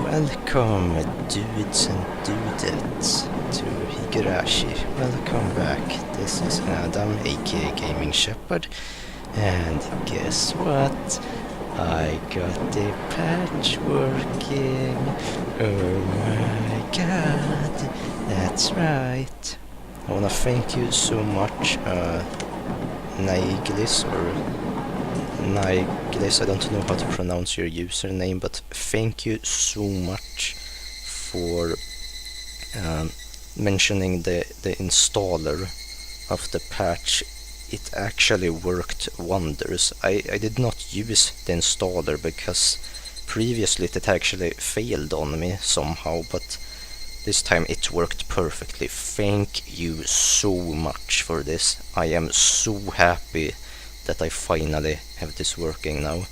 Welcome, dudes and dudettes, to Higurashi. Welcome back. This is Adam, aka Gaming Shepherd, and guess what? I got the patch working. Oh my god, that's right. I wanna thank you so much, Naiglis, I don't know how to pronounce your username, but thank you so much for mentioning the installer of the patch. It actually worked wonders. I did not use the installer because previously it actually failed on me somehow, but this time it worked perfectly. Thank you so much for this. I am so happy that I finally have this working now,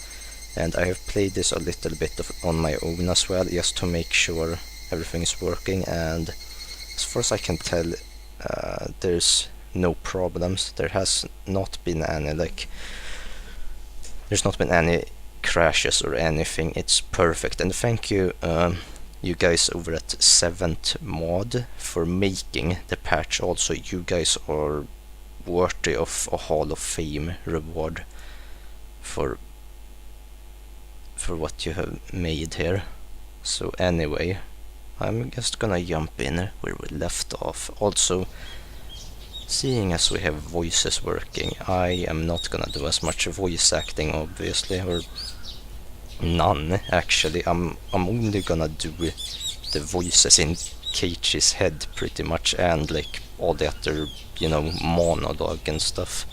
and I have played this a little bit on my own as well, just to make sure everything is working, and as far as I can tell, there's no problems. There has not been any, there's not been any crashes or anything. It's perfect, and thank you you guys over at 7th Mod for making the patch. Also, you guys are worthy of a Hall of Fame reward for what you have made here. So anyway, I'm just gonna jump in where we left off. Also, seeing as we have voices working, I am not gonna do as much voice acting, obviously, or none actually. I'm only gonna do the voices in Keiichi's head pretty much, and like all the other, you know, monologue and stuff.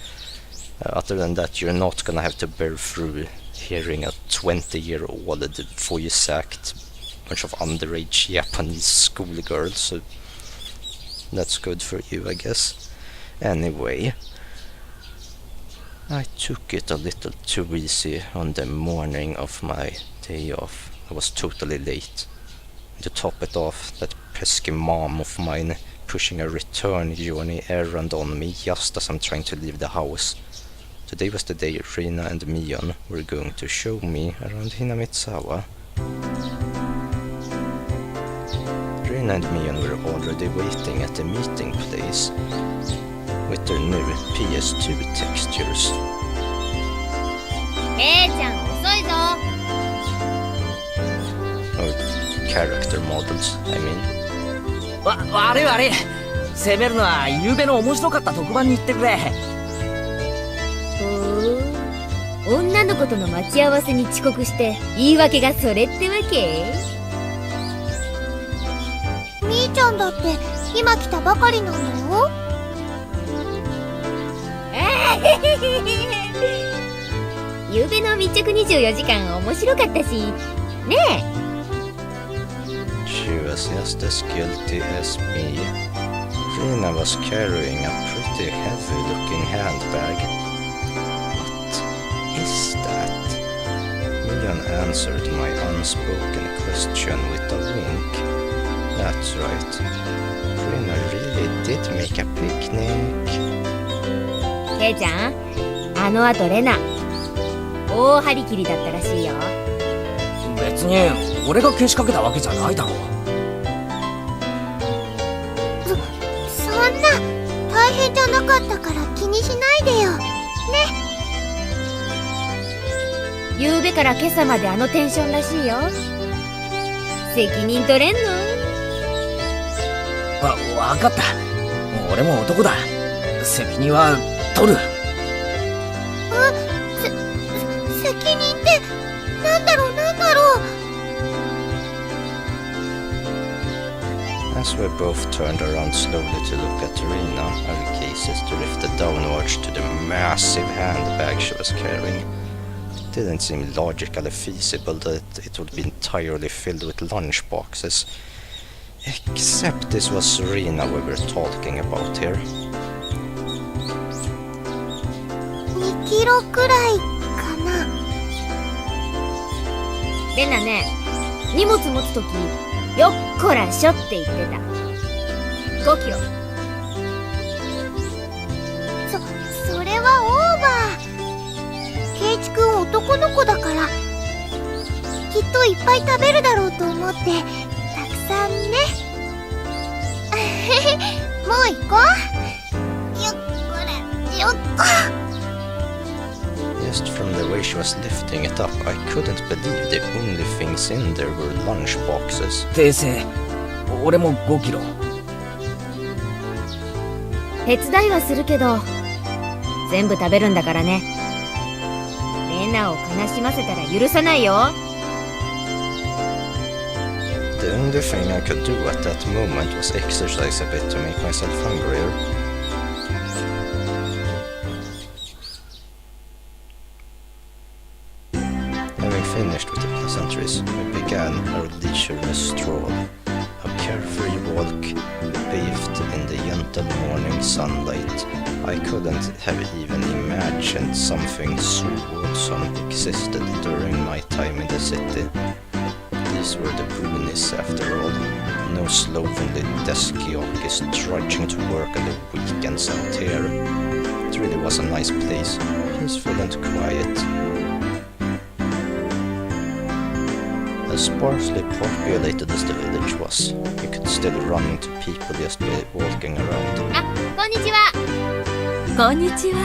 Other than that, you're not gonna have to bear through hearing a 20-year-old voice act bunch of underage Japanese schoolgirls, so that's good for you, I guess. Anyway, I took it a little too easy on the morning of my day off. I was totally late. To top it off, that pesky mom of mine pushing a return journey errand on me just as I'm trying to leave the house Today was the day Rina and Mion were going to show me around Hinamitsawa. Rina and Mion were already waiting at the meeting place with their new PS2 textures. ちゃん遅いぞ。 Or character models, I mean. 悪い悪い。責めるのは昨べの面白かった特番に行ってくれ。ほう、女の子との待ち合わせに遅刻して言い訳がそれってわけ？みーちゃんだって今来たばかりなんだよ。ゆうべの密着24時間面白かったしねえ。 She was just as guilty as me. Rina was carrying a pretty heavy-looking handbag. What is that? Mion answered my unspoken question with a wink. That's right. Rina really did make a picnic. ちゃん、あの後レナ大張り切りだったらしいよ。別に俺がけしかけたわけじゃないだろう。そんな大変じゃなかったから気にしないでよね。ゆうべから今朝まであのテンションらしいよ。責任取れんの？わかった。俺も男だ。責任は取る。責任ってなんだろう。 As we both turned around slowly to look at Rina, our gazes drifted downwards to the massive handbag she was carrying. It didn't seem logically feasible that it would be entirely filled with lunchboxes. Except this was Rina we were talking about here. 2キロくらいかな。レナね、荷物持つときよっこらしょって言ってた。5キロ。それはオーバー。ケイチくん男の子だからきっといっぱい食べるだろうと思ってたくさんね。もう行こう。よっこらよっこ。 Just from the way she was lifting it up, I couldn't believe the only things in there were lunchboxes. 訂正。俺も5キロ。手伝いはするけど全部食べるんだからね。レナを悲しませたら許さないよ。 The only thing I could do at that moment was exercise a bit to make myself hungrier. Having finished with the pleasantries, we began our leisureless stroll. A carefree walk, bathed in the gentle morning sunlight. I couldn't have even imagined something so awesome existed during my time in the city. These were the boonies after all. No slovenly desk jockeys trudging to work on the weekends out here. It really was a nice place, peaceful and quiet. As sparsely populated as the village was, you could still run into people just by walking around. あ、こんにちは。こんにちは。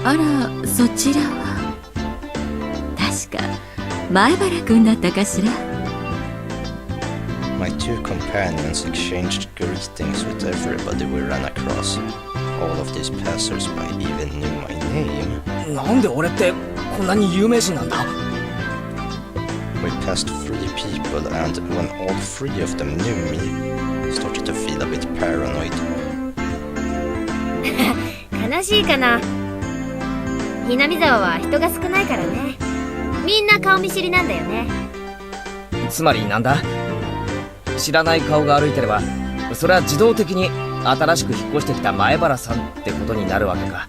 あら、そちらは確か前原くんだったかしら。 My two companions exchanged greetings with everybody we ran across. All of these passers-by even knew my name. なんで俺ってこんなに有名人なんだ？ We passed 3 people, and when all 3 of them knew me, I started to feel a bit paranoid. 悲しいかな。ひなみ沢は人が少ないからね。みんな顔見知りなんだよね。つまりなんだ？知らない顔が歩いてれば、それは自動的に新しく引っ越してきた前原さんってことになるわけか。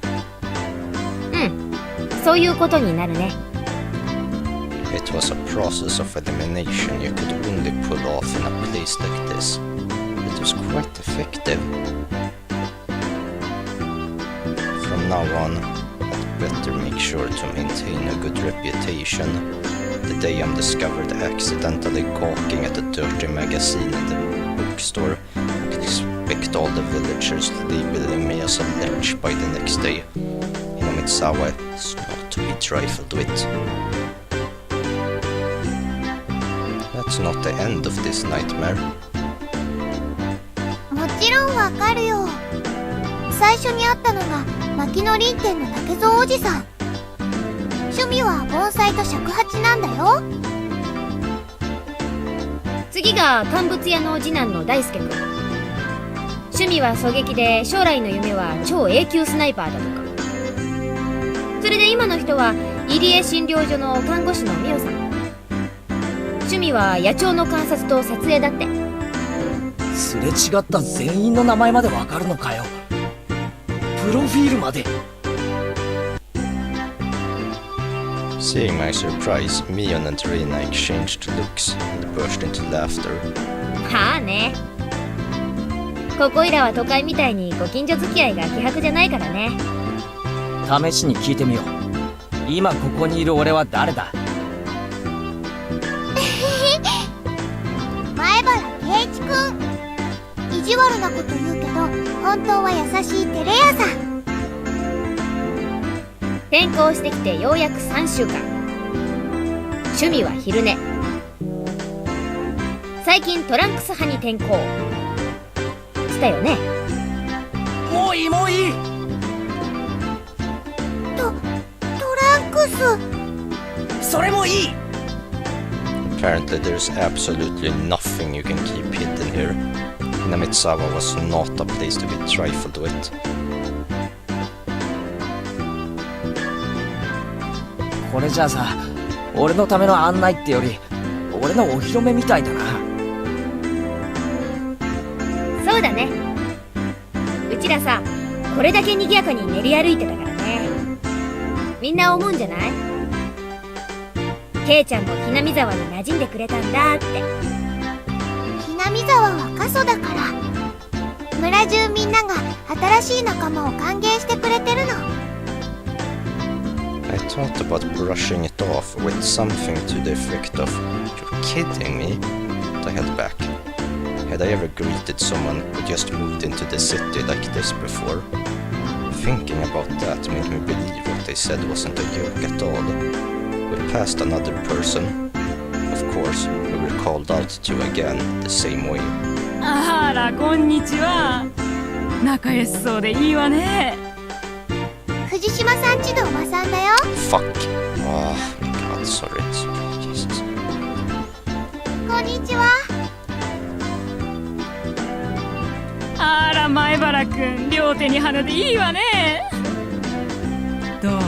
うん、そういうことになるね。It was a process of elimination you could only pull off in a place like this. It was quite effective. From now on, I'd better make sure to maintain a good reputation. The day I'm discovered accidentally gawking at a dirty magazine in the bookstore, I could expect all the villagers labeling me as a lech by the next day. Hinamitsawa is not to be trifled with. That's not the end of this nightmare. もちろんわかるよ。最初に会ったのが牧野林店の竹蔵おじさん。趣味は盆栽と尺八なんだよ。次が乾物屋の次男の大輔君。趣味は狙撃で、将来の夢は超 A 級スナイパーだとか。それで今の人は入江診療所の看護師の美代さん。趣味は野鳥の観察と撮影だって。すれ違った全員の名前までわかるのかよ。プロフィールまで。Seeing my surprise, Mion and Reina exchanged looks and burst into laughter. はあね。ここいらは都会みたいにご近所付き合いが希薄じゃないからね。試しに聞いてみよう。今ここにいる俺は誰だ？前原圭一くん。意地悪なこと言うけど、本当は優しいテレ屋さん。転校してきてようやく3週間。趣味は昼寝。最近トランクス派に転校したよね。もういいもういい。トランクス。それもいい。Apparently there's absolutely nothing you can keep hidden here. Hinamitsawa was not a place to be trifled with. これじゃあさ、俺のための案内ってより俺のお披露目みたいだな。そうだね。うちらさ、これだけ賑やかに練り歩いてたからね。みんな思うんじゃない？ケイちゃんもひなみ沢に馴染んでくれたんだって。ひなみ沢は過疎だから、村中みんなが新しい仲間を歓迎してくれてるの。I thought about brushing it off with something to the effect of, "You're kidding me?" But I held back. Had I ever greeted someone who just moved into the city like this before? Thinking about that made me believe what they said wasn't a joke at all. We passed another person. Of course, we were called out to again the same way. あらこんにちは。仲良しそうでいいわね。藤島さんちのおばさんだよ。Fuck. Oh my god, sorry. Jesus. こんにちは。あら前原くん、両手に花でいいわね。どう？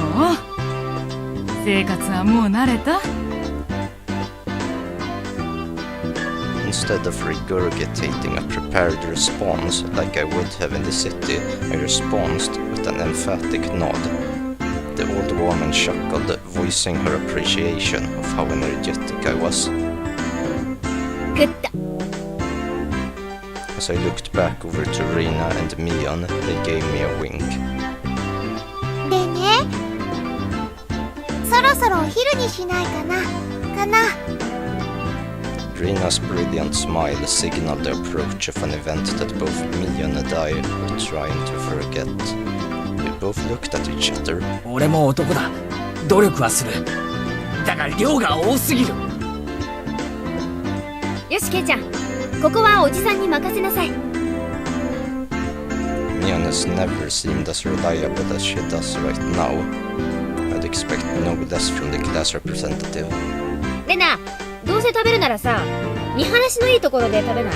生活はもう慣れた？ Instead of regurgitating a prepared response like I would have in the city, I responded with an emphatic nod. The old woman chuckled, voicing her appreciation of how energetic I was. グッド。As I looked back over to Rina and Mion, they gave me a wink. でね、そろそろお昼にしないかな。Rina's brilliant smile signaled the approach of an event that both Mion and I were trying to forget. We both looked at each other. 俺も男だ。努力はする。だが量が多すぎる。よしケイちゃん、ここはおじさんに任せなさい。 Mion has never seemed as reliable as she does right now. I'd expect no less from the class representative. レナ、どうせ食べるならさ、見晴らしのいいところで食べない？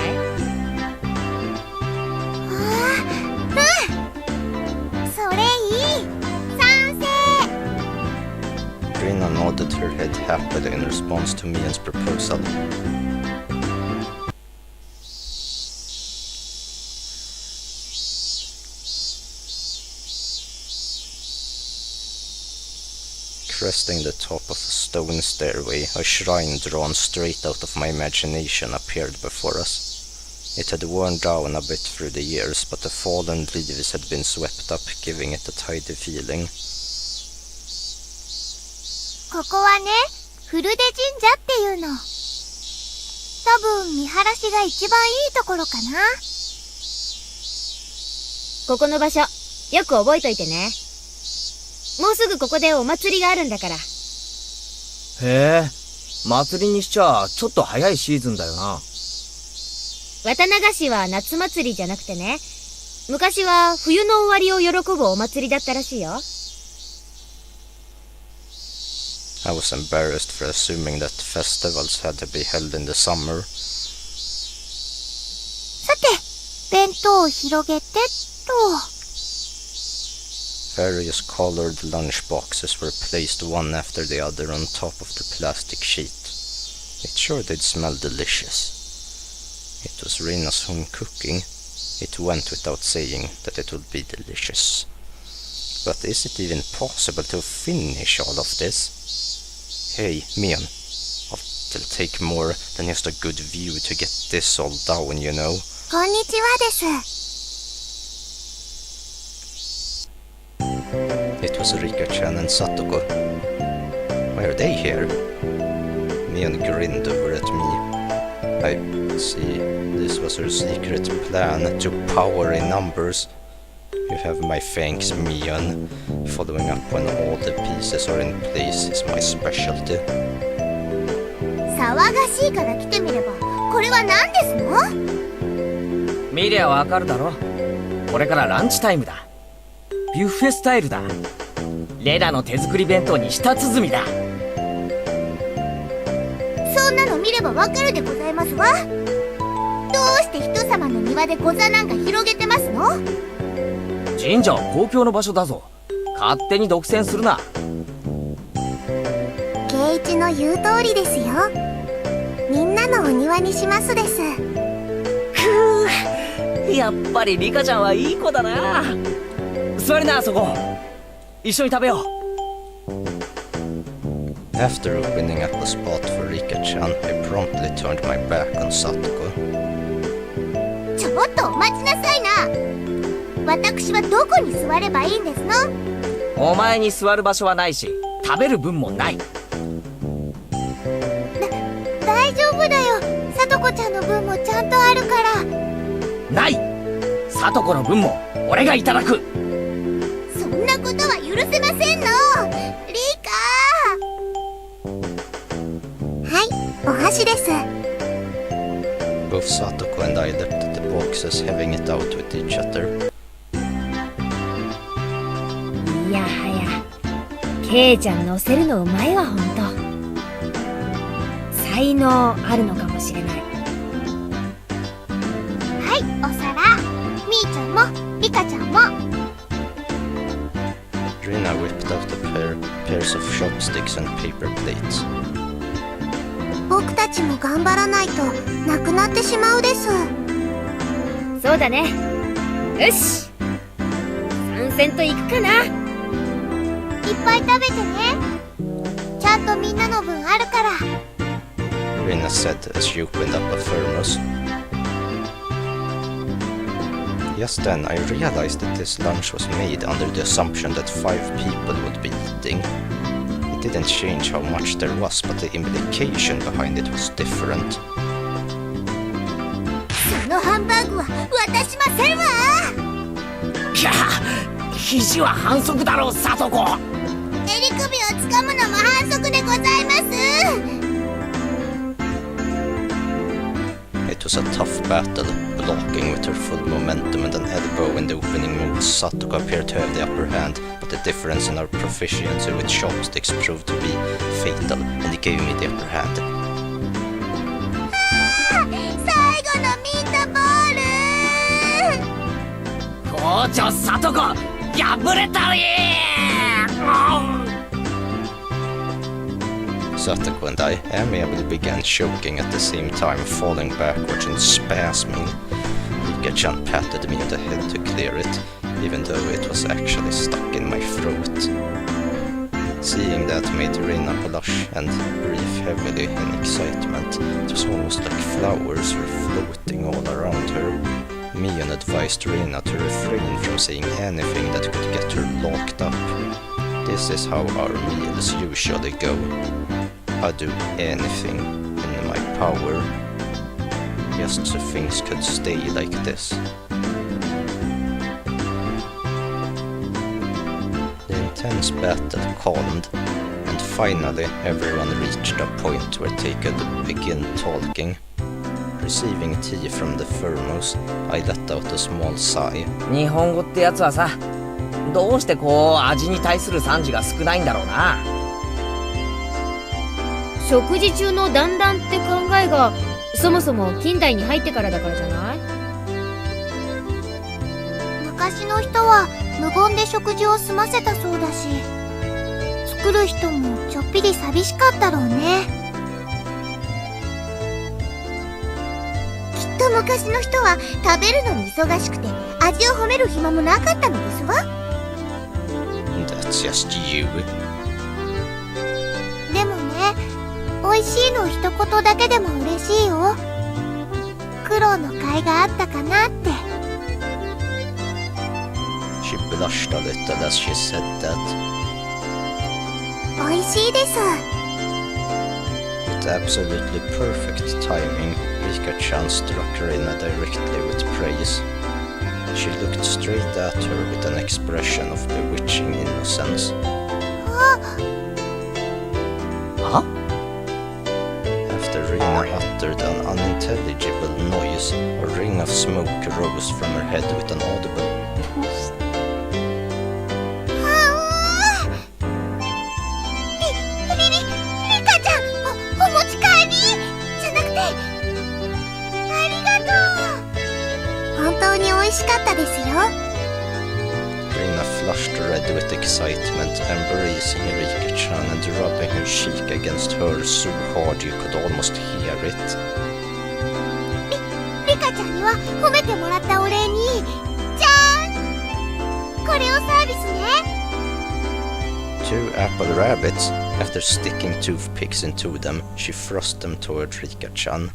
それいい。賛成。 Rina nodded her head happily in response to Mion's proposal. Cresting the top of a stone stairway, a shrine drawn straight out of my imagination appeared before us. It had worn down a bit through the years, but the fallen leaves had been swept up, giving it a tidy feeling. ここはね、古出神社っていうの。多分見晴らしが一番いいところかな。ここの場所、よく覚えといてね。もうすぐここでお祭りがあるんだから。へえ、祭りにしちゃちょっと早いシーズンだよな。綿流しは夏祭りじゃなくてね、昔は冬の終わりを喜ぶお祭りだったらしいよ。I was embarrassed for assuming that festivals had to be held in the summer. さて、弁当を広げてっと。Various colored lunch boxes were placed one after the other on top of the plastic sheet. It sure did smell delicious. It was Rina's home cooking. It went without saying that it would be delicious. But is it even possible to finish all of this? Hey, Mian. It'll take more than just a good view to get this all down, you know. こんにちはです。It was Rika-chan and Satoko. Why are they here? Mian grinned over at me. I see, this was her secret plan to power in numbers. You have my thanks, Mian. Following up when all the pieces are in place is my specialty. 騒がしいから来てみれば、これは何ですの？見りゃわかるだろ。これからランチタイムだ。ビュッフェスタイルだ。レラの手作り弁当に舌鼓だ。そんなの見ればわかるでございますわ。どうして人様の庭でご座なんか広げてますの？神社は公共の場所だぞ。勝手に独占するな。圭一の言う通りですよ。みんなのお庭にしますです。くぅ、やっぱりリカちゃんはいい子だな。座りな、そこ。一緒に食べよう。After opening up a spot for Rika-chan, I promptly turned my back on Satoko. ちょっとお待ちなさいな。私はどこに座ればいいんですの？お前に座る場所はないし、食べる分もない。大丈夫だよ。さとこちゃんの分もちゃんとあるから。ない。さとこの分も俺がいただく。そんなことは許せませんの。リカ。はい、お箸です。Both Satoko and I looked at the boxes, having it out with each other. いやはや、ケイちゃん乗せるのうまいわ、ほんと。才能あるのかもしれない。はい、お皿。みーちゃんも、リカちゃんも。Rina whipped out a pairs of chopsticks and paper plates. 僕たちも頑張らないとなくなってしまうです。そうだね。よし、参戦と行くかな。いっぱい食べてね。ちゃんとみんなの分あるから。Rina said as she opened up a thermos. Just then I realized that this lunch was made under the assumption that 5 people would be eating. It didn't change how much there was, but the implication behind it was different. そのハンバーグは渡しませんわ。いや、肘は反則だろう、さとこ。襟首をつかむのも反則でございます。It was a tough battle, blocking with her full momentum and an elbow in the opening moves. Satoko appeared to have the upper hand, but the difference in our proficiency with chopsticks proved to be fatal, and it gave me the upper hand. 最後のミートボール。校長さとこ、破れたり。Satoko and I amiably began choking at the same time, falling backwards and spasming. Rika-chan patted me on the head to clear it, even though it was actually stuck in my throat. Seeing that made Rina blush and breathe heavily in excitement. It was almost like flowers were floating all around her. Mian advised Rina to refrain from saying anything that could get her locked up. This is how our meals usually go. I'd do anything in my power just so things could stay like this. The intense battle calmed, and finally everyone reached a point where they could begin talking. Receiving tea from the thermos, I let out a small sigh. 日本語ってやつはさ、どうしてこう味に対する賛辞が少ないんだろうな。食事中の団らんって考えがそもそも近代に入ってからだからじゃない？昔の人は無言で食事を済ませたそうだし、作る人もちょっぴり寂しかったろうね。きっと昔の人は食べるのに忙しくて味を褒める暇もなかったのですわ。That's just you. でもね、美味しいの一言だけでも嬉しいよ。苦労の甲斐があったかなって。She blushed a little as she said that. 美味しいです。With absolutely perfect timing, Rika-chan struck Reina directly with praise. She looked straight at her with an expression of bewitching innocence. あ？ After Reina uttered an unintelligible noise, a ring of smoke rose from her head with an audible poof. リカちゃん、お持ち帰りじゃなくて、ありがとう。本当に美味しかったですよ。Reina flushed red with excitement, embracing Rika-chan and rubbing her cheek against hers so hard you could almost hear it. リカちゃんには褒めてもらったお礼に、じゃーん、これをサービスね。Two apple rabbits. After sticking toothpicks into them, she thrust them toward Rika-chan.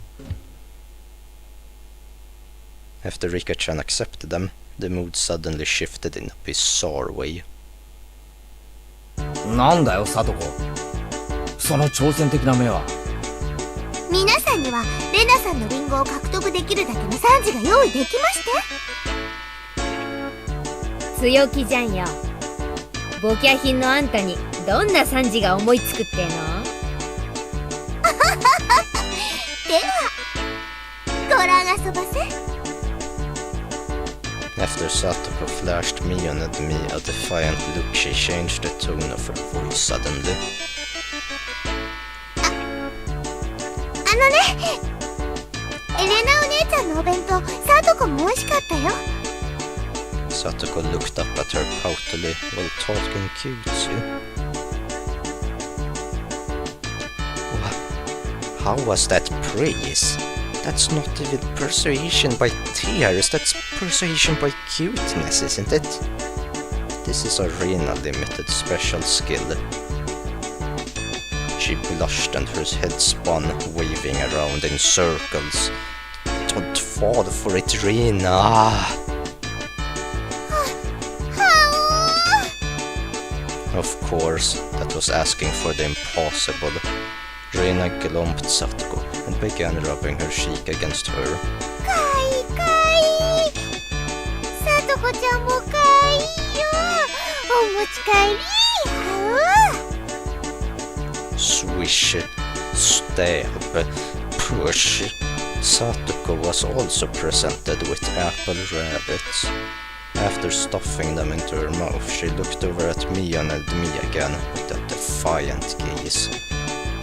After Rika-chan accepted them, the mood suddenly shifted in a bizarre way. なんだよ、サトコ。その挑戦的な目は。皆さんにはレナさんのリンゴを獲得できるだけの賛辞が用意できまして。強気じゃんよ。ボキャ品のあんたにどんな賛辞が思いつくっての？では、ご覧あそばせ。After Satoko flashed Mion at me a defiant look, she changed the tone of her voice suddenly. あのね、エレナお姉ちゃんのお弁当、サトコも美味しかったよ。Satoko looked up at her poutily while talking cutesy. How was that praise? That's not even persuasion by tears, that's persuasion by cuteness, isn't it? This is a Reina limited special skill. She blushed and her head spun, waving around in circles. Don't fall for it, Reina! Of course, that was asking for the impossible. Reina glomped Satoko and began rubbing her cheek against her. かいかい。サトコちゃんもかいよ。お持ち帰り。Swish, stab, push. Satoko was also presented with apple rabbits. After stuffing them into her mouth, she looked over at Mion and me again with a defiant gaze.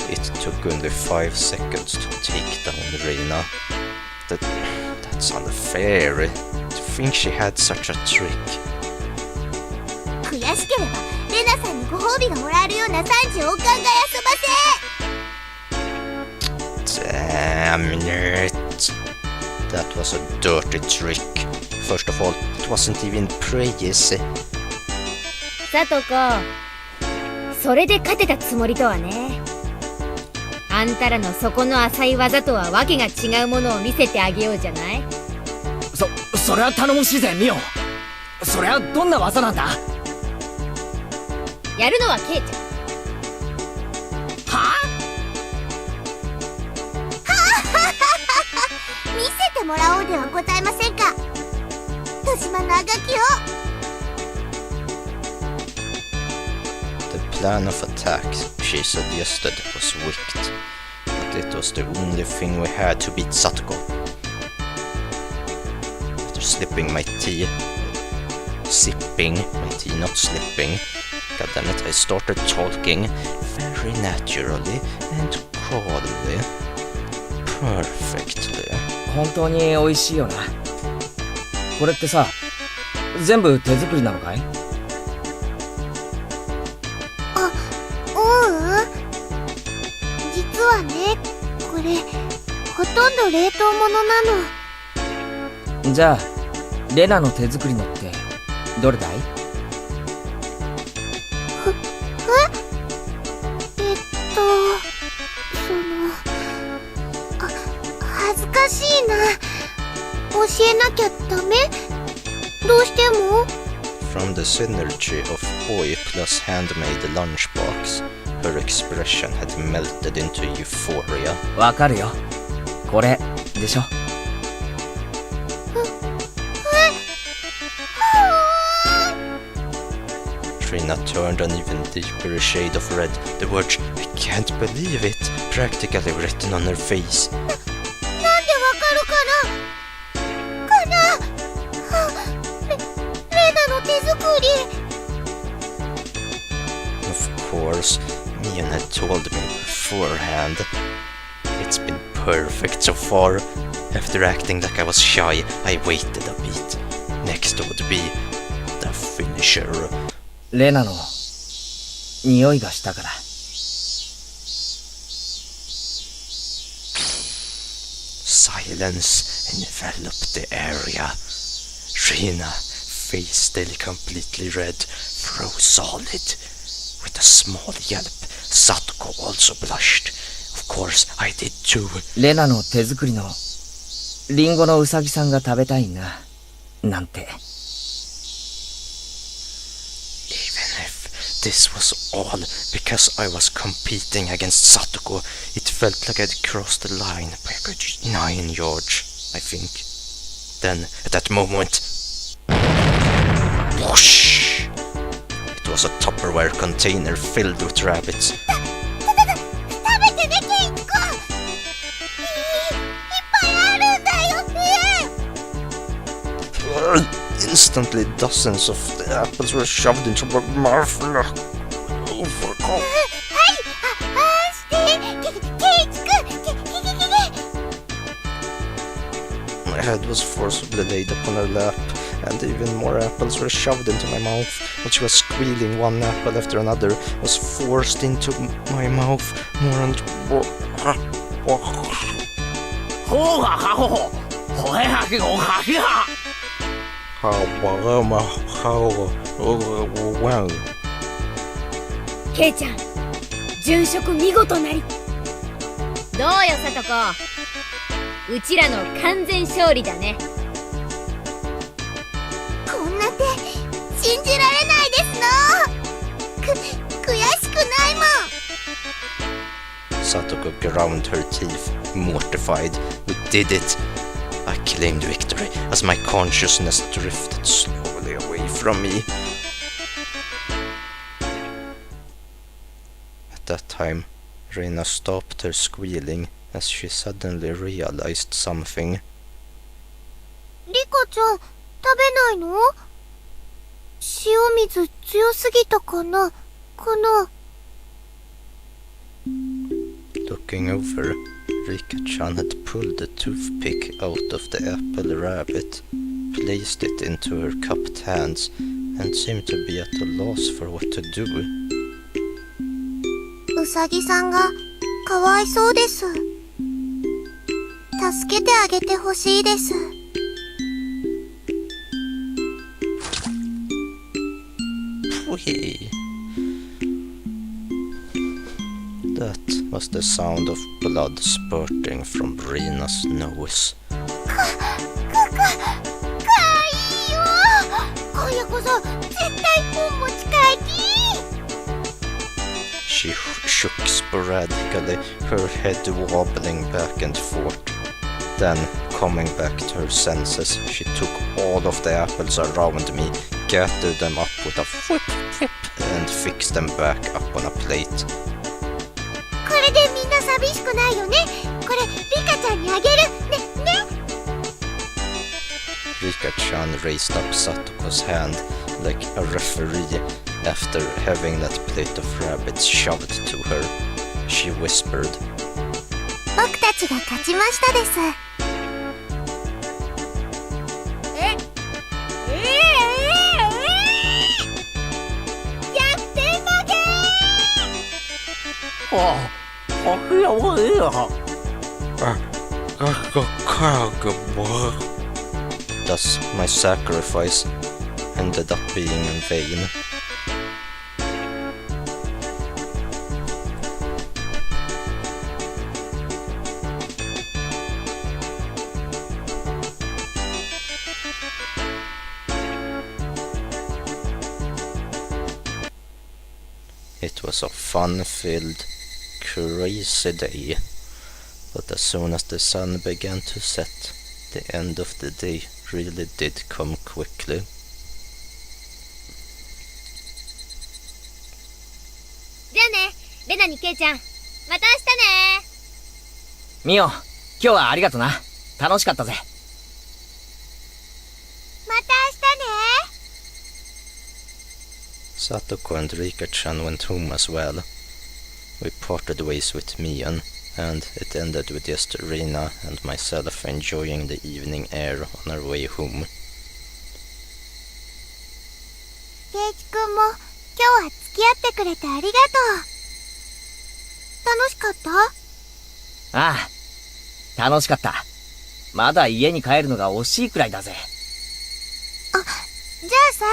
It took only 5 seconds to take down Reina. That's unfair. To think she had such a trick. 悔しければレナさんにご褒美がもらえるような賛辞をお考えあそばせ。 Damn it. That was a dirty trick. First of all, it wasn't even praise. サトコ、それで勝てたつもりとはね。あんたらの底の浅い技とはわけが違うものを見せてあげようじゃない。それは頼もしいぜ、ミオ。それはどんな技なんだ？やるのはケイちゃん。は見せてもらおうではございませんか。戸島のあがきを。 The plan of attack she suggested was wicked, but it was the only thing we had to beat Satoko. After sipping my tea, not slipping, goddammit, I started talking very naturally and calmly, perfectly. 本当に美味しいよな。これってさ、全部手作りなのかい？実はね、これほとんど冷凍物なの。じゃあレナの手作りのってどれだい？恥ずかしいな。教えなきゃダメ？どうしても？ From the synergy of boy plus handmade lunchbox, her expression had melted into euphoria. わかるよ。これでしょ。Trina turned an even deeper shade of red. The words, I can't believe it, practically written on her face. なんでわかるかな？レナの手作り。 Of course, Mian had told me beforehand. It's been perfect so far. After acting like I was shy, I waited a bit. Next would be the finisher. レナの匂いがしたから。Silence enveloped the area. Rina, face still completely red, froze solid. With a small yelp, Satoko also blushed. Of course, I did too. レナの手作りのリンゴのウサギさんが食べたいな、なんて。Even if this was all because I was competing against Satoko, it felt like I'd crossed the line by a good 9 yards, I think. Then, at that moment, whoosh! It was a Tupperware container filled with rabbits. 食べてね、ケイチ君。いっぱいあるんだよ。Instantly, dozens of the apples were shoved into my mouth. Overcome. ケイチ君。My head was forcibly laid upon her lap, and even more apples were shoved into my mouth. While she was squealing, one apple after another was forced into my mouth. More and more. ほうがはほほ、ほへはきごはきは。ケイちゃん、殉職見事なり。どうよ、サトコ。うちらの完全勝利だね。こんな手信じられないですの。悔しくないもん。 Satoko ground her teeth, mortified. We did it. I claimed victory as my consciousness drifted slowly away from me. At that time, Reina stopped her squealing as she suddenly realized something. リコちゃん、食べないの？塩水強すぎたかな？Looking over, Rika-chan had pulled the toothpick out of the apple rabbit, placed it into her cupped hands, and seemed to be at a loss for what to do. うさぎさんがかわいそうです。助けてあげてほしいです。Whee! That was the sound of blood spurting from Rina's nose. かいよ。今夜こそ絶対本持ち帰り。She shook sporadically, her head wobbling back and forth. Then, coming back to her senses, she took all of the apples around me, gathered them up with a whip, and fixed them back up on a plate. これでみんな寂しくないよね。これリカちゃんにあげるね。 Rika-chan raised up Satoko's hand like a referee after having that plate of rabbits shoved to her. She whispered, 僕たちが勝ちましたです。Thus, my sacrifice ended up being in vain. It was a fun-filled, crazy day, but as soon as the sun began to set, the end of the day really did come quickly. じゃあね、レナにケイちゃん。また明日ね。ミオ、今日はありがとな。楽しかったぜ。また明日ね。 Satoko and Rika-chan went home as well. We parted ways with Mion, and it ended with just Rina and myself enjoying the evening air on our way home. ケイチくんも今日は付き合ってくれてありがとう。楽しかった？ああ、楽しかった。まだ家に帰るのが惜しいくらいだぜ。じゃあさ、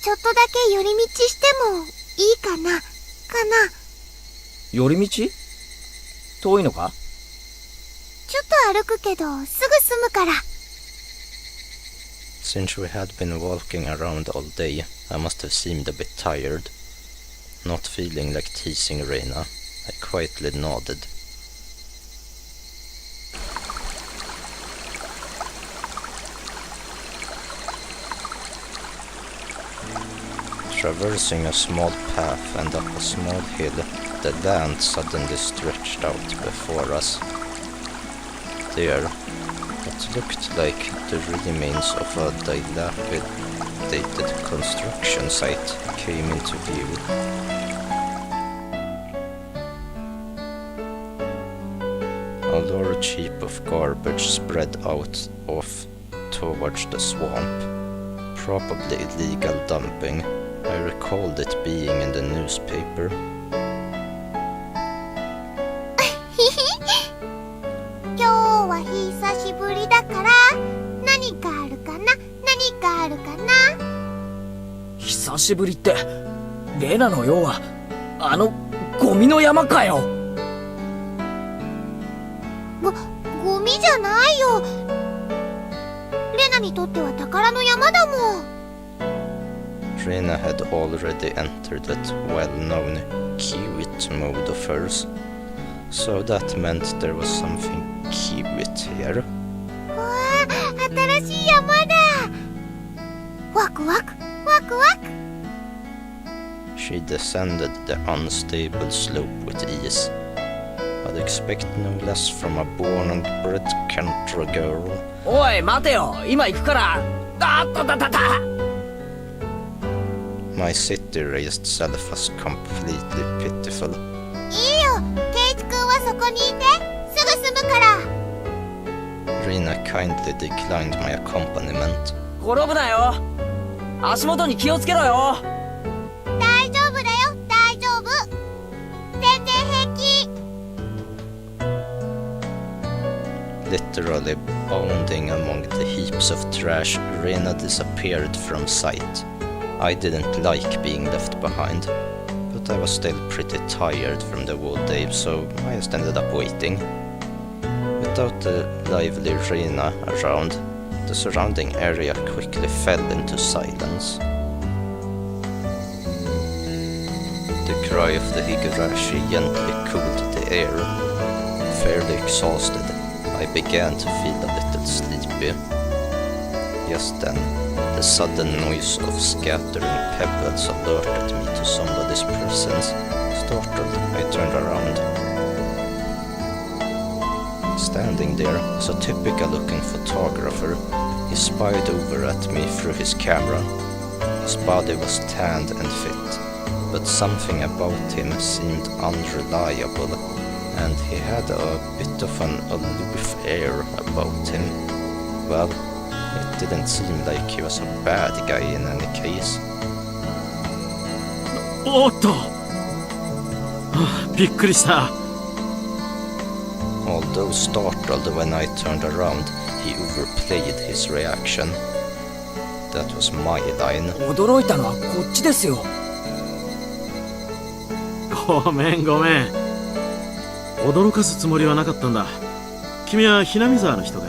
ちょっとだけ寄り道してもいいかな？寄り道？遠いのか？ちょっと歩くけどすぐ済むから。 Since we had been walking around all day, I must have seemed a bit tired. Not feeling like teasing Reina, I quietly nodded. Traversing a small path and up a small hill, the land suddenly stretched out before us. There, what looked like the remains of a dilapidated construction site came into view. A large heap of garbage spread out off towards the swamp. Probably illegal dumping. I recalled it being in the newspaper. 今日は久しぶりだから何かあるかな？久しぶりって、レナの用はあのゴミの山かよ。ゴミじゃないよ。レナにとっては宝の山だもん。 Rina had already entered that well-known cute mode of hers, so that meant there was something cute here. わあ、新しい山だ。ワクワク。 She descended the unstable slope with ease. I'd expect no less from a born and bred country girl. おい、待てよ。今行くから。あったたたた。 My city-raised self was completely pitiful. いいよ、ケイチくんはそこにいて。すぐ済むから。 Rina kindly declined my accompaniment. 転ぶなよ。足元に気をつけろよ。大丈夫だよ、大丈夫。全然平気。 Literally bounding among the heaps of trash, Rina disappeared from sight. I didn't like being left behind, but I was still pretty tired from the whole day, so I just ended up waiting. Without the lively Rina around, the surrounding area quickly fell into silence. The cry of the Higurashi gently cooled the air. Fairly exhausted, I began to feel a little sleepy. Just then, the sudden noise of scattering pebbles alerted me to somebody's presence. Startled, I turned around. Standing there was a typical-looking photographer. He spied over at me through his camera. His body was tanned and fit, but something about him seemed unreliable, and he had a bit of an aloof air about him. Well, it didn't seem like he was a bad guy in any case. おっと、びっくりした。 Although startled when I turned around, he overplayed his reaction. That was my line. 驚いたのはこっちですよ。ごめんごめん。驚かすつもりはなかったんだ。君はひなみ沢の人かい？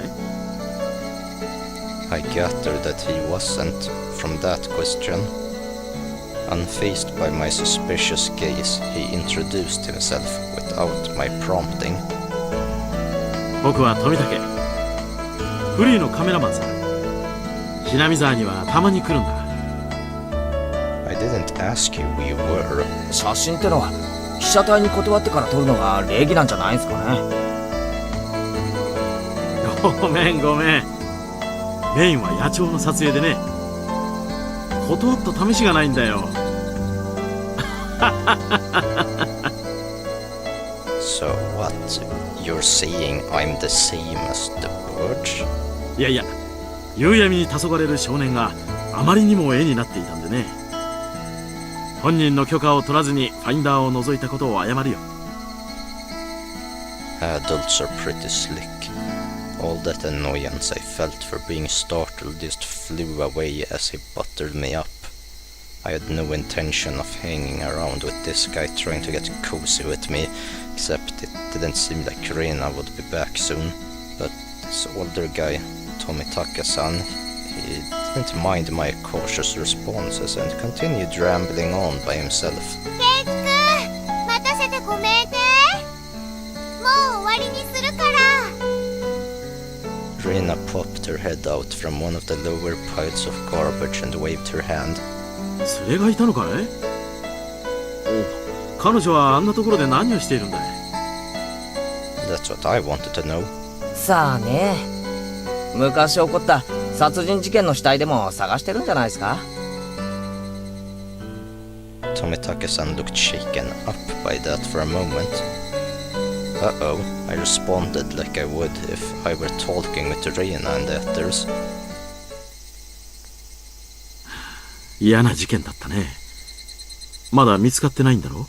I gathered that he wasn't, from that question. Unfazed by my suspicious gaze, he introduced himself without my prompting. 僕は富武。フリーのカメラマンさ。ひなみ沢にはたまに来るんだ。 I didn't ask you who you were. 写真ってのは被写体に断ってから撮るのが礼儀なんじゃないんすかね。ごめんごめん。メインは野鳥の撮影でね。断った試しがないんだよ。So what? You're saying I'm the same as the birds? いやいや、夕闇に黄昏れる少年があまりにも絵になっていたんでね。本人の許可を取らずにファインダーを覗いたことを謝るよ。Adults are pretty slick. All that annoyance I felt for being startled just flew away as he buttered me up. I had no intention of hanging around with this guy trying to get cozy with me, except it didn't seem like Rena would be back soon. But this older guy, Tomitaka-san, he didn't mind my cautious responses and continued rambling on by himself. ケイチくん、待たせてごめんね。もう終わりにするから。 Rena popped her head out from one of the lower piles of garbage and waved her hand. 連れがいたのかい？お、彼女はあんなところで何をしているんだい？ That's what I wanted to know. さあね。昔起こった殺人事件の死体でも探してるんじゃないですか？ Tomitaka-san looked shaken up by that for a moment. Uh-oh, I responded like I would if I were talking with Rena and the others. 嫌な事件だったね。まだ見つかってないんだろう？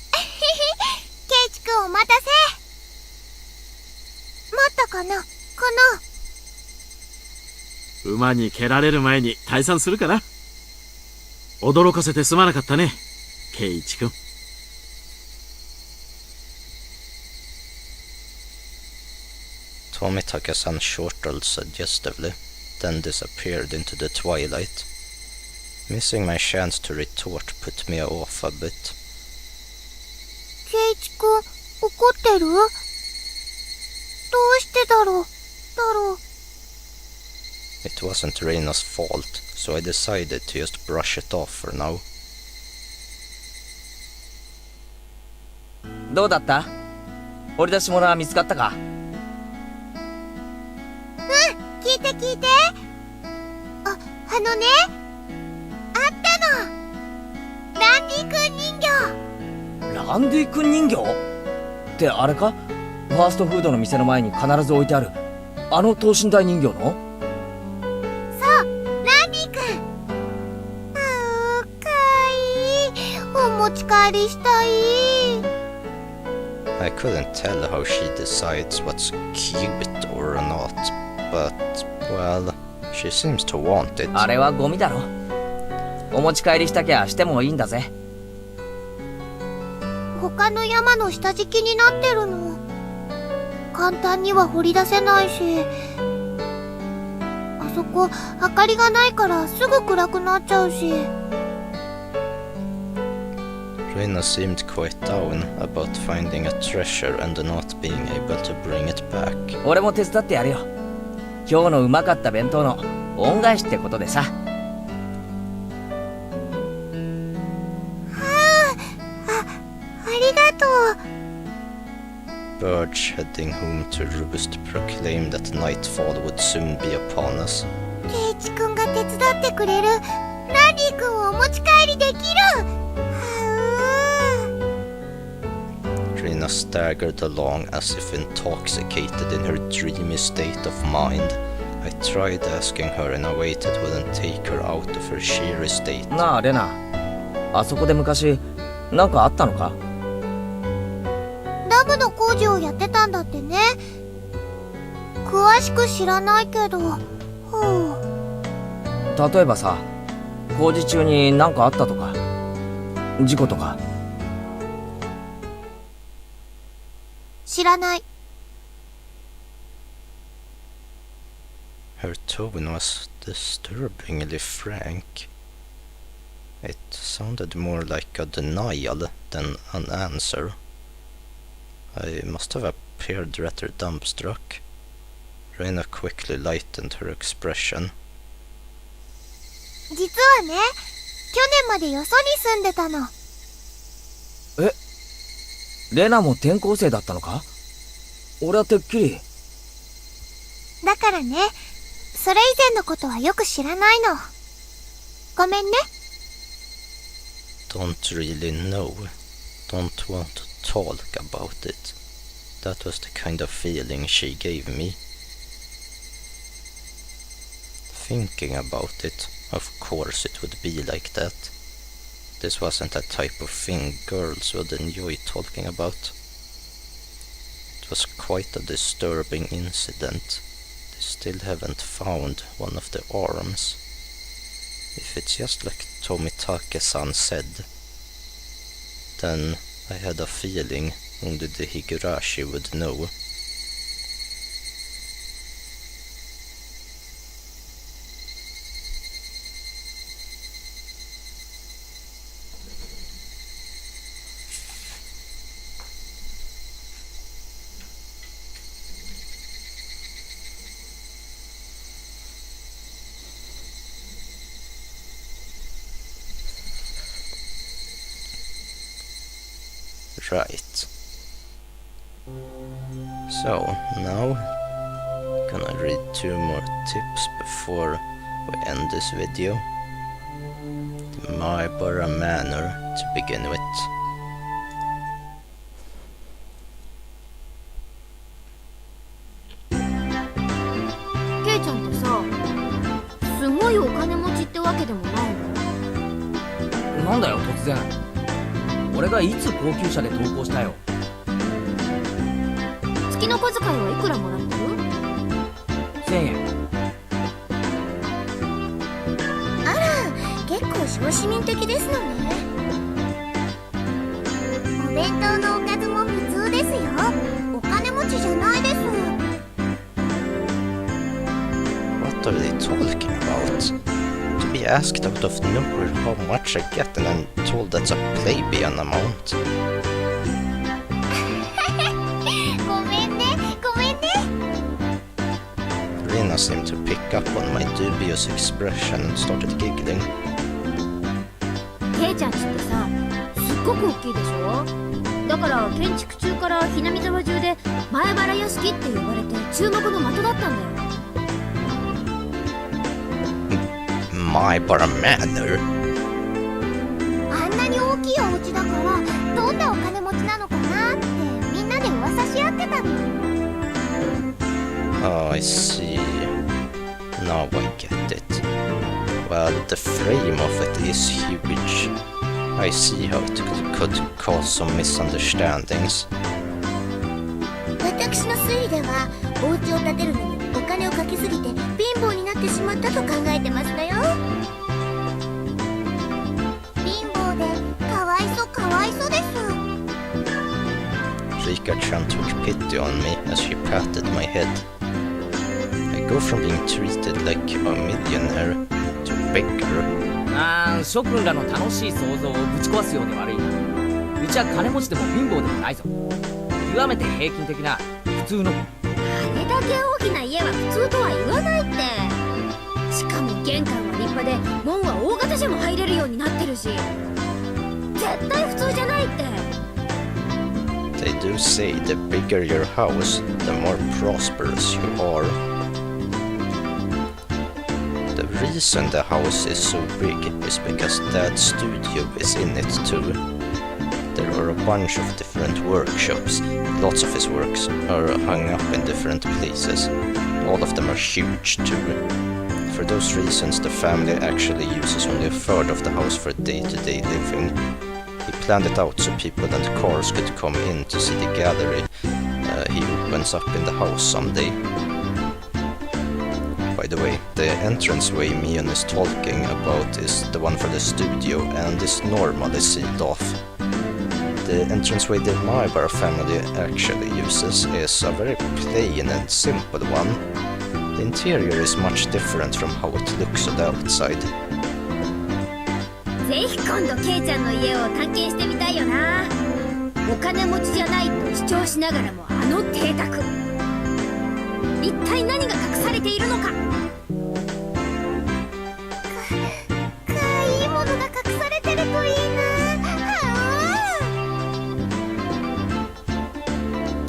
ケイチくんお待たせ。待ったかな？馬に蹴られる前に退散するかな。驚かせてすまなかったね、ケイイチ君。Tomitaka-san chortled suggestively, then disappeared into the twilight. Missing my chance to retort put me off a bit. ケイチくん、怒ってる？どうしてだろう？It wasn't Reina's fault, so I decided to just brush it off for now. どうだった？掘り出し物は見つかったか？聞いて。あのね、あったの。ランディ君人形。ランディ君人形？ってあれか？ファーストフードの店の前に必ず置いてあるあの等身大人形の？そう、ランディ君。かわいい。お持ち帰りしたい。I couldn't tell how she decides what's cute or not, but, well, she seems to want it. あれはゴミだろ。お持ち帰りしたきゃしてもいいんだぜ。他の山の下敷きになってるの。簡単には掘り出せないし、あそここ明かりがないからすぐ暗くなっちゃうし。Reina seemed quite down about finding a treasure and not being able to bring it back. 俺も手伝ってやるよ。今日のうまかった弁当の恩返しってことでさ。ありがとう。Birds heading home to roost proclaimed that nightfall would soon be upon us. ケイチくんが手伝ってくれる。ランディ君をお持ち帰りできる。Reina staggered along as if intoxicated in her dreamy state of mind. I tried asking her in a way that wouldn't take her out of her cheery state. なあレナ、あそこで昔なんかあったのか？ダムの工事をやってたんだってね。詳しく知らないけど。例えばさ、工事中になんかあったとか、事故とか。知らない。Her tone was disturbingly frank. It sounded more like a denial than an answer. I must have appeared rather dumbstruck. Reina quickly lightened her expression. 実はね、去年までよそに住んでたの。レナも転校生だったのか？俺はてっきり。だからね、それ以前のことはよく知らないの。ごめんね。Don't really know. Don't want to talk about it. That was the kind of feeling she gave me. Thinking about it, of course it would be like that. This wasn't the type of thing girls would enjoy talking about. It was quite a disturbing incident. They still haven't found one of the arms. If it's just like Tomitake-san said, then I had a feeling only the Higurashi would know. Right. So, now gonna read 2 more tips before we end this video. The Maibara Manor to begin with. ケイちゃんってさ、すごいお金持ちってわけでもないの？なんだよ突然。俺がいつ高級車で投稿したよ。月の小遣いはいくらもらってる1000円。あら、結構小市民的ですのね。お弁当のおかずも普通ですよ。お金持ちじゃないです。What are they talking about?To be asked out of nowhere how much I get and then told that's a plebeian amount. ごめんね、ごめんね。Reina seemed to pick up on my dubious expression and started giggling. ケイちゃんちってさ、すっごく大きいでしょ？だから建築中からひなみ沢中で前原屋敷って呼ばれて注目の的だったんだよ。Maibara Manor? あんなに大きいお家だからどんなお金持ちなのかなってみんなで噂し合ってたの。Oh, I see. Now I get it. Well, the frame of it is huge. I see how it could cause some misunderstandings. 私の推理ではお家を建てるのにお金をかけすぎて貧乏になってしまったと考えてますのよ。貧乏でかわいそうです。Rika-chan took pity on me as she patted my head. I go from being treated like a millionaire to beggar. 諸君らの楽しい想像をぶち壊すようで悪いが、うちは金持ちでも貧乏でもないぞ。極めて平均的な普通の。あれだけ大きな家は普通とは言わないって。しかも玄関は立派で門は大型車も入れるようになってるし、絶対普通じゃないって。They do say the bigger your house, the more prosperous you are. The reason the house is so big is because Dad's studio is in it too. There are a bunch of different workshops. Lots of his works are hung up in different places. All of them are huge too. For those reasons, the family actually uses only a third of the house for day-to-day living. He planned it out so people and cars could come in to see the gallery he opens up in the house someday. By the way, the entranceway Mion is talking about is the one for the studio and is normally sealed off. The entranceway the Maibara family actually uses is a very plain and simple one. The interior is much different from how it looks on the outside. ぜひ今度ケイちゃんの家を探検してみたいよな。お金持ちじゃないと主張しながらもあの邸宅、一体何が隠されているのか。かわいいものが隠されてるといいな。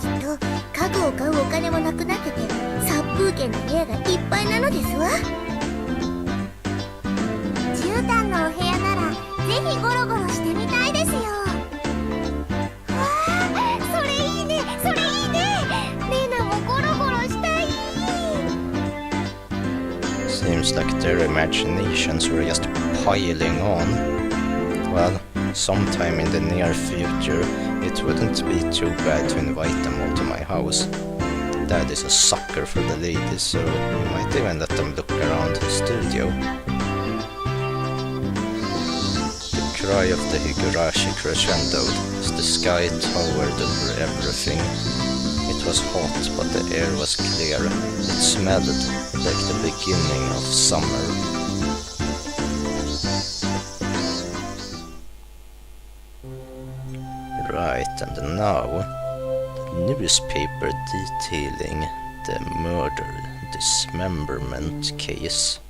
きっと家具を買うお金もなくなってて殺風景な部屋がいっぱいなのですわ。絨毯のお部屋ならぜひゴロゴロしてみたいですよ。わあ、それいいね、それいいね。レナもゴロゴロしたい。Seems like their imaginations were just piling on. Well, sometime in the near future, it wouldn't be too bad to invite them all to my house. Dad is a sucker for the ladies, so we might even let them look around his studio. The cry of the Higurashi crescendoed as the sky towered over everything. It was hot, but the air was clear. It smelled like the beginning of summer. Right, and now, the newspaper detailing the murder dismemberment case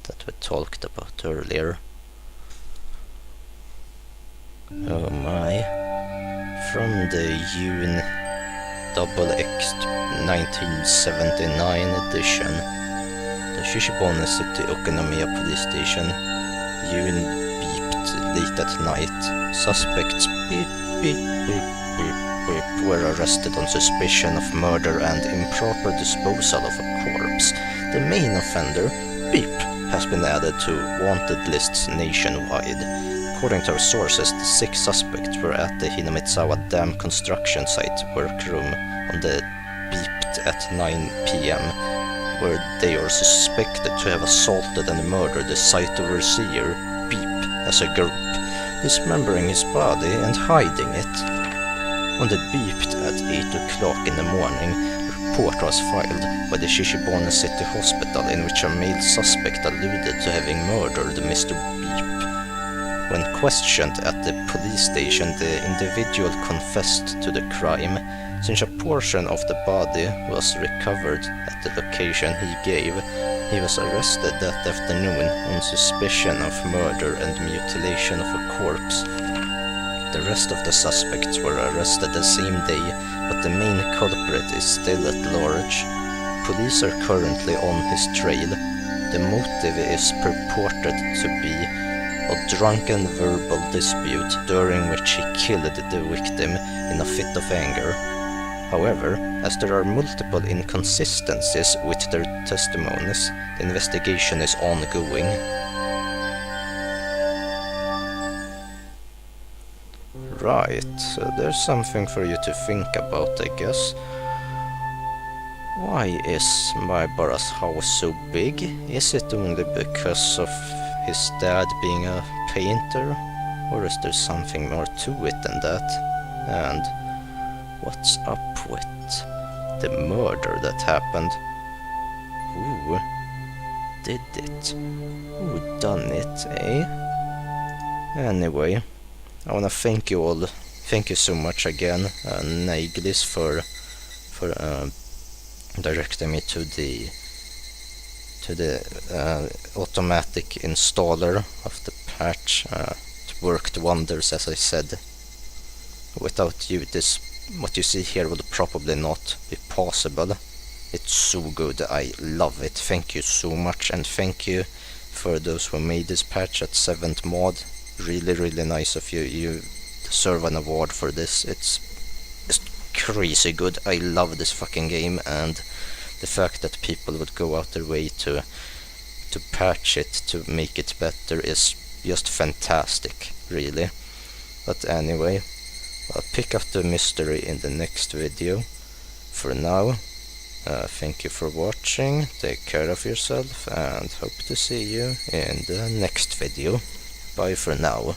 that we talked about earlier. Oh my. From the June XX 1979 edition, the Shishibone City Okonomiya Police Station, June beeped late at night. Suspects beep beep beep beep beep were arrested on suspicion of murder and improper disposal of a corpse. The main offender, Beep, has been added to wanted lists nationwide. According to our sources, the 6 suspects were at the Hinomitsawa Dam construction site workroom on the beeped at 9 p.m, where they are suspected to have assaulted and murdered the site overseer, Beep, as a group, dismembering his body and hiding it. On the beeped at 8 o'clock in the morning, a report was filed by the Shishibone City Hospital in which a male suspect alluded to having murdered Mr. Beep. When questioned at the police station, the individual confessed to the crime. Since a portion of the body was recovered at the location he gave, he was arrested that afternoon on suspicion of murder and mutilation of a corpse. The rest of the suspects were arrested the same day, but the main culprit is still at large. Police are currently on his trail. The motive is purported to be a drunken verbal dispute during which he killed the victim in a fit of anger. However, as there are multiple inconsistencies with their testimonies, the investigation is ongoing. Right, so there's something for you to think about, I guess. Why is Maibara's house so big? Is it only because of his dad being a painter? Or is there something more to it than that? And what's up with the murder that happened? Who did it? Who done it, eh? Anyway, I wanna thank you all. Thank you so much again, Naiglis, for directing me to the automatic installer of the patch. It worked wonders, as I said. Without you, what you see here would probably not be possible. It's so good, I love it. Thank you so much, and thank you for those who made this patch at 7th mod. Really nice of you. You deserve an award for this. It's just crazy good. I love this fucking game, and the fact that people would go out their way to patch it, to make it better, is just fantastic, really. But anyway, I'll pick up the mystery in the next video. For now, thank you for watching, take care of yourself, and hope to see you in the next video. Bye for now.